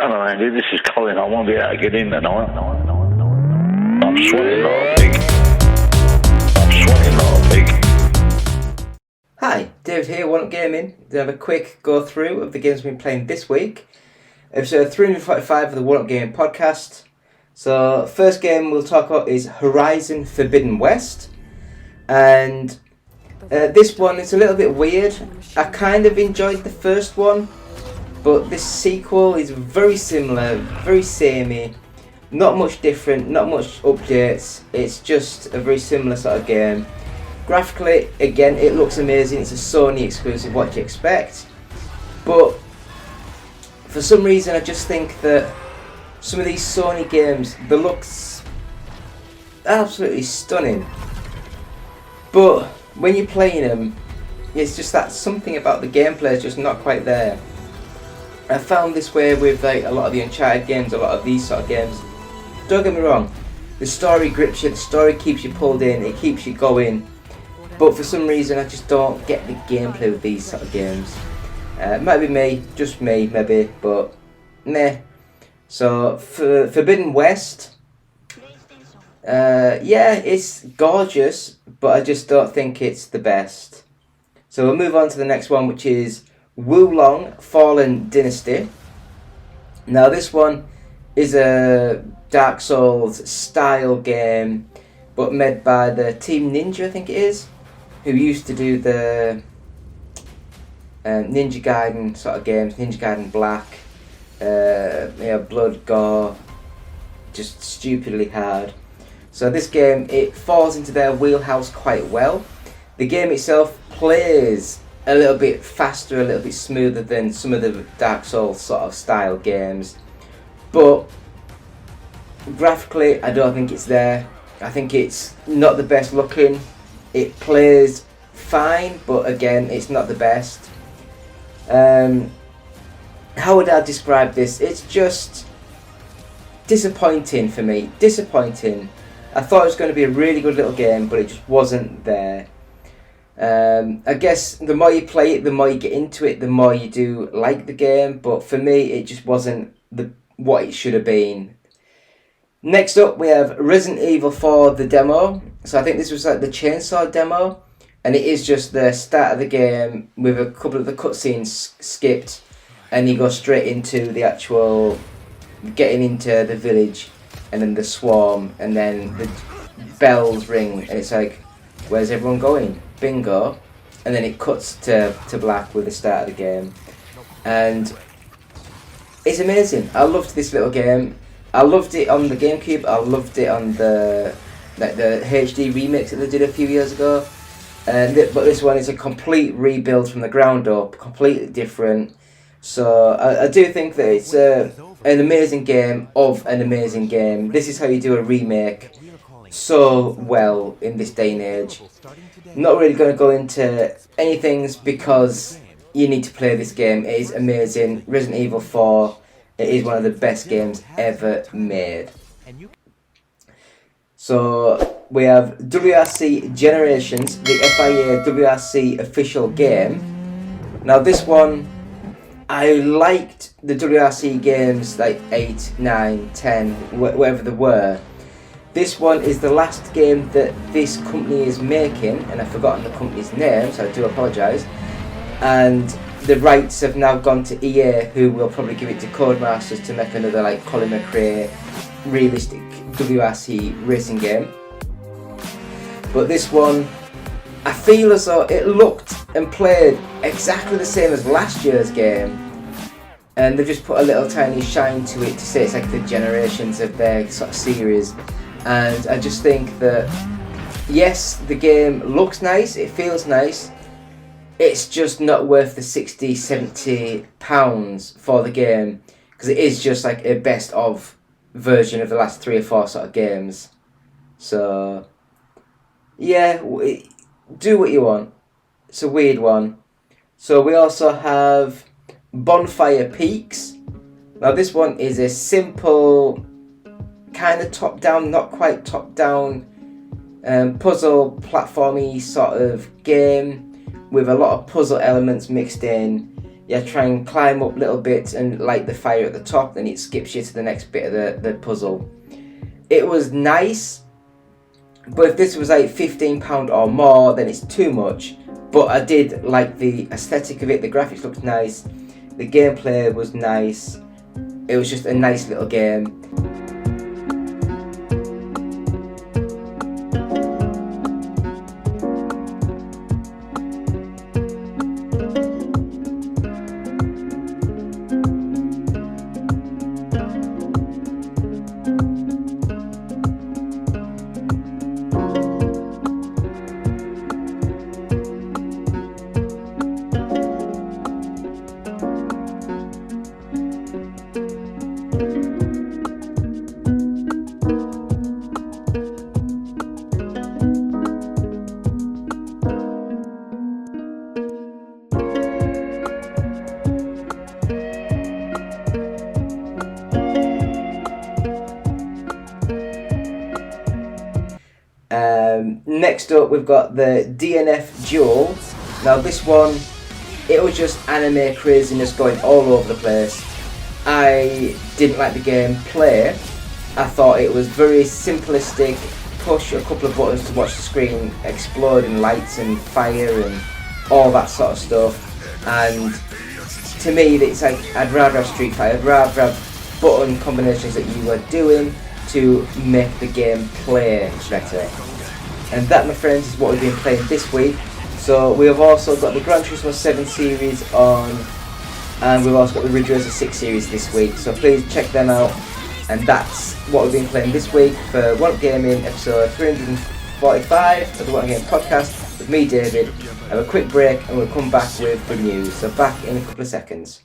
Hello, Andy. This is Colin. I won't be able to get in tonight. I'm sweating like a pig. I'm sweating like a pig. Hi, David here, OUG Gaming. To have a quick go through of the games we've been playing this week. Episode 345 of the OUG Gaming podcast. So, first game we'll talk about is Horizon Forbidden West. And this one is a little bit weird. I kind of enjoyed the first one, but this sequel is very similar, very samey. Not much different, not much updates. It's just a very similar sort of game. Graphically, again, it looks amazing. It's a Sony exclusive, what do you expect? But for some reason, I just think that some of these Sony games, the looks absolutely stunning. But when you're playing them, it's just that something about the gameplay is just not quite there. I found this way with like a lot of the Uncharted games, a lot of these sort of games. Don't get me wrong, the story grips you, the story keeps you pulled in, it keeps you going. But for some reason, I just don't get the gameplay with these sort of games. It might be me, just me, maybe, but meh. So for Forbidden West, yeah, it's gorgeous, but I just don't think it's the best. So we'll move on to the next one, which is Wulong Fallen Dynasty. Now this one is a Dark Souls style game, but made by the Team Ninja, I think it is, who used to do the Ninja Gaiden sort of games, Ninja Gaiden Black, blood, gore, just stupidly hard. So this game, it falls into their wheelhouse quite well. The game itself plays a little bit faster, a little bit smoother than some of the Dark Souls sort of style games, but graphically I don't think it's there. I think it's not the best looking. It plays fine, but again, it's not the best. How would I describe this? It's just disappointing for me. Disappointing. I thought it was going to be a really good little game, but it just wasn't there. I guess the more you play it, the more you get into it, the more you do like the game. But for me, it just wasn't what it should have been. Next up, we have Resident Evil 4, the demo. So I think this was like the chainsaw demo. And it is just the start of the game with a couple of the cutscenes skipped. And you go straight into the actual getting into the village. And then the swarm. And then the bells ring. And it's like, where's everyone going? Bingo. And then it cuts to black with the start of the game. And it's amazing. I loved this little game. I loved it on the GameCube. I loved it on the HD remix that they did a few years ago. But this one is a complete rebuild from the ground up, completely different. So I do think that it's an amazing game of an amazing game. This is how you do a remake so well in this day and age. Not really going to go into any things because you need to play this game. It is amazing. Resident Evil 4. It is one of the best games ever made. So we have WRC Generations, the FIA WRC official game. Now this one, I liked the WRC games like 8, 9, 10, whatever they were. This one is the last game that this company is making, and I've forgotten the company's name, so I do apologise. And the rights have now gone to EA, who will probably give it to Codemasters to make another like Colin McRae realistic WRC racing game. But this one, I feel as though it looked and played exactly the same as last year's game, and they've just put a little tiny shine to it to say it's like the generations of their sort of series. And I just think that yes, the game looks nice, it feels nice. It's just not worth the £60-70 for the game, because it is just like a best of version of the last 3 or 4 sort of games. So yeah, do what you want. It's a weird one. So we also have Bonfire Peaks. Now this one is a simple, kind of top-down, not quite top-down, puzzle platformy sort of game with a lot of puzzle elements mixed in. you try and climb up little bits and light the fire at the top, then it skips you to the next bit of the puzzle. It was nice, but if this was like £15 or more, then it's too much. But I did like the aesthetic of it, the graphics looked nice, the gameplay was nice, it was just a nice little game. Next up we've got the DNF Duel. Now this one, it was just anime craziness going all over the place. I didn't like the gameplay. I thought it was very simplistic, push a couple of buttons to watch the screen explode in lights and fire and all that sort of stuff. And to me, it's like, I'd rather have Street Fighter, I'd rather have button combinations that you were doing to make the game play better. And that, my friends, is what we've been playing this week. So we have also got the Gran Turismo 7 series on, and we've also got the Ridge Racer 6 series this week. So please check them out. And that's what we've been playing this week for One Up Gaming episode 345 of the One Up Gaming podcast with me, David. Have a quick break and we'll come back with good news. So back in a couple of seconds.